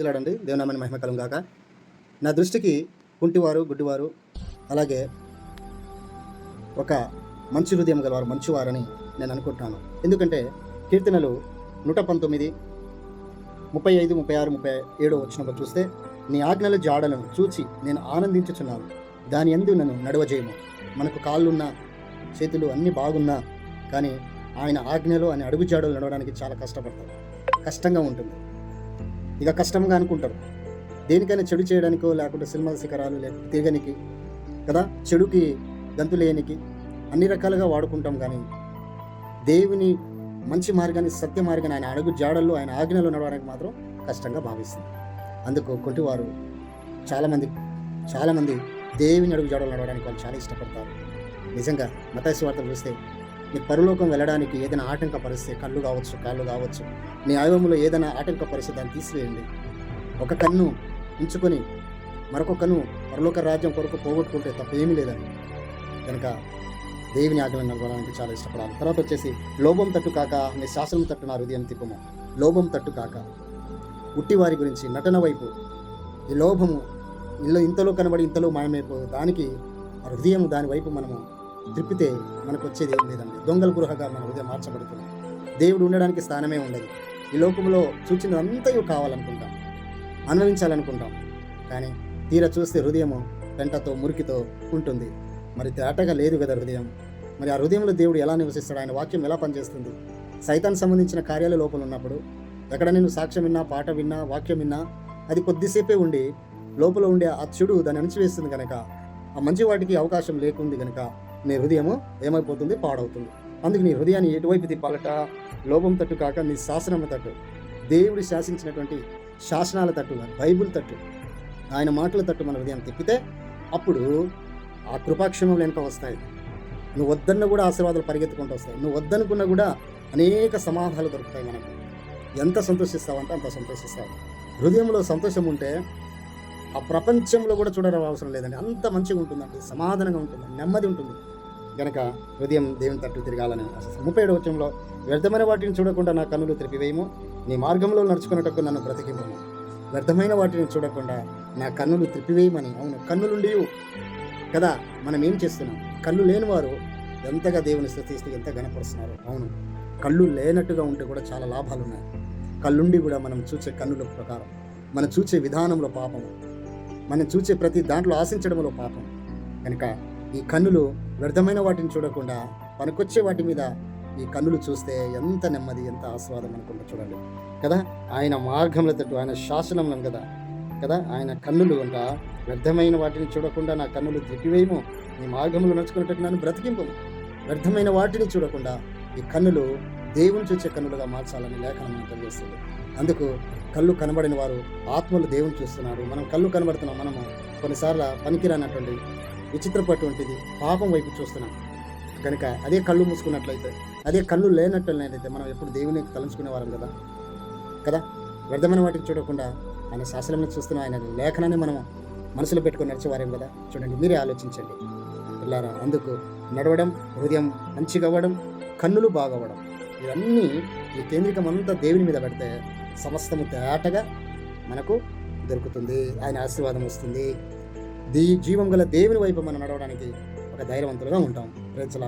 ఇలాడండి దేవునామని మహిమ కలుగును గాక. నా దృష్టికి కుంటివారు, గుడ్డివారు, అలాగే ఒక మంచి హృదయం గలవారు మంచివారని నేను అనుకుంటున్నాను. ఎందుకంటే కీర్తనలు 119, 35, 36, 37 వచ్చినప్పుడు చూస్తే, నీ ఆజ్ఞల జాడలను చూచి నేను ఆనందించుచున్నాను, దాని యందు నన్ను నడవజేయము. మనకు కాళ్ళున్నా చేతులు అన్నీ బాగున్నా కానీ ఆయన ఆజ్ఞలు అని అడుగు జాడలు నడవడానికి చాలా కష్టపడతారు. కష్టంగా ఉంటుంది. ఇక కష్టంగా అనుకుంటారు. దేనికైనా చెడు చేయడానికో, లేకుంటే సినిమా శిఖరాలు, లేకపోతే తిరగనికి కదా, చెడుకి గంతులేయనికి అన్ని రకాలుగా వాడుకుంటాం. కానీ దేవుని మంచి మార్గాన్ని, సత్య మార్గాన్ని, ఆయన అడుగు జాడల్లో, ఆయన ఆజ్ఞలు నడవడానికి మాత్రం కష్టంగా భావిస్తుంది. అందుకు కొంటివారు చాలామంది దేవుని అడుగు జాడలు నడవడానికి వాళ్ళు చాలా ఇష్టపడతారు. నిజంగా మత్తయి సువార్తలు చూస్తే, నీ పరలోకం వెళ్ళడానికి ఏదైనా ఆటంకపరిస్తే, కాళ్ళు కావచ్చు, నీ అవయవంలో ఏదైనా ఆటంకపరిస్తే దాన్ని తీసివేయండి. ఒక కన్ను ఉంచుకొని మరొక కన్ను పరలోక రాజ్యం కొరకు పోగొట్టుకుంటే తప్పేమీ లేదని కనుక దేవుని ఆజ్ఞలను నడవడానికి చాలా ఇష్టపడాలి. తర్వాత వచ్చేసి, లోభం తట్టు కాక నీ శాసనం తట్టు నా హృదయం తిప్పుము. లోభం తట్టు కాక, ఉట్టివారి గురించి నటన వైపు, ఈ లోభము ఇంతలో కనబడి ఇంతలో మాయమైపో దానికి హృదయం దాని వైపు మనము త్రిప్పితే మనకు వచ్చేది ఏం లేదండి. దొంగల గృహగా మన హృదయం మార్చబడుతుంది. దేవుడు ఉండడానికి స్థానమే ఉండదు. ఈ లోకంలో చూచినంతయు కావాలనుకుంటాం, అనుభవించాలనుకుంటాం. కానీ తీరా చూస్తే హృదయము పెంటతో, మురికితో ఉంటుంది. మరి తేటగా లేదు కదా హృదయం. మరి ఆ హృదయంలో దేవుడు ఎలా నివసిస్తాడు? ఆయన వాక్యం ఎలా పనిచేస్తుంది? సైతాన్ సంబంధించిన కార్యాల లోపల ఉన్నప్పుడు ఎక్కడ నేను సాక్ష్యం విన్నా, పాట విన్నా, వాక్యం విన్నా, అది కొద్దిసేపే ఉండి లోపల ఉండే ఆ చెడు దాన్ని అణిచివేస్తుంది కనుక, ఆ మంచి వాటికి అవకాశం లేకుంది కనుక నీ హృదయము ఏమైపోతుంది? పాడవుతుంది. అందుకు నీ హృదయాన్ని ఎటువైపు తిప్పాలట? లోభం తట్టు కాక నీ శాసనం తట్టు, దేవుడు శాసించినటువంటి శాసనాల తట్టు, బైబుల్ తట్టు, ఆయన మాటల తట్టు మన హృదయాన్ని తిప్పితే అప్పుడు ఆ కృపాక్షేమములు వెనుక వస్తాయి. నువ్వు వద్దన్న కూడా ఆశీర్వాదాలు పరిగెత్తుకుంటూ వస్తాయి. నువ్వు వద్దనుకున్నా కూడా అనేక సమాధానాలు దొరుకుతాయి మనకు. ఎంత సంతోషిస్తావంటే అంత సంతోషిస్తావు. హృదయంలో సంతోషం ఉంటే ఆ ప్రపంచంలో కూడా చూడడం అవసరం లేదండి. అంత మంచిగా ఉంటుందండి, సమాధానంగా ఉంటుంది, నెమ్మది ఉంటుంది. కనుక హృదయం దేవుని తట్టు తిరగాలని ఆశిస్తాను. 37వ వచనంలో, వ్యర్థమైన వాటిని చూడకుండా నా కన్నులు త్రిపివేయము, నీ మార్గంలో నడుచుకున్నటకు నన్ను బ్రతికింపము. వ్యర్థమైన వాటిని చూడకుండా నా కన్నులు త్రిపివేయమని. అవును, కన్నులుండి కదా మనం ఏం చేస్తున్నాం? కళ్ళు లేని వారు ఎంతగా దేవుని స్తుతిస్తూ ఎంత గణపరుస్తున్నారు. అవును, కళ్ళు లేనట్టుగా ఉంటే కూడా చాలా లాభాలు ఉన్నాయి. కళ్ళుండి కూడా మనం చూసే కన్నుల ప్రకారం, మనం చూసే విధానంలో పాపము, మనం చూసే ప్రతి దాంట్లో ఆశించడంలో పాపం. కనుక ఈ కన్నులు వ్యర్థమైన వాటిని చూడకుండా పనికొచ్చే వాటి మీద ఈ కన్నులు చూస్తే ఎంత నెమ్మది, ఎంత ఆస్వాదం అనుకుంటా చూడండి కదా. ఆయన మార్గంలో తట్టు, ఆయన శాసనం కదా ఆయన కన్నులు అంట. వ్యర్థమైన వాటిని చూడకుండా నా కన్నులు త్రిపివేయము, నీ మార్గంలో నడుచుకున్నట్టు నన్ను బ్రతికింపము. వ్యర్థమైన వాటిని చూడకుండా ఈ కన్నులు దేవుని చూసే కన్నులుగా మార్చాలని లేఖనం మనకు తెలియజేస్తుంది. అందుకు కళ్ళు కనబడిన వారు ఆత్మలు దేవుని చూస్తున్నారు. మనం కళ్ళు కనబడుతున్నాం, మనము కొన్నిసార్లు పనికిరానటువంటి విచిత్రపటువంటిది పాపం వైపు చూస్తున్నాం. కనుక అదే కళ్ళు మూసుకున్నట్లయితే, అదే కళ్ళు లేనట్లయితే మనం ఎప్పుడు దేవుని తలంచుకునే వారం కదా. వ్యర్థమైన వాటిని చూడకుండా ఆయన శాసనాన్ని చూస్తున్నాం, ఆయన లేఖనాన్ని మనం మనసులో పెట్టుకుని నడిచేవారేం కదా. చూడండి, మీరే ఆలోచించండి పిల్లారా. అందుకు నడవడం, హృదయం మంచిగా అవ్వడం, కన్నులు బాగవ్వడం, ఇవన్నీ ఈ కేంద్రికం అంతా దేవుని మీద పెడితే సమస్తము తేటగా మనకు దొరుకుతుంది. ఆయన ఆశీర్వాదం వస్తుంది. జీవం గల దేవుని వైపు మనం నడవడానికి ఒక ధైర్యవంతులుగా ఉంటాం. ప్రేమ.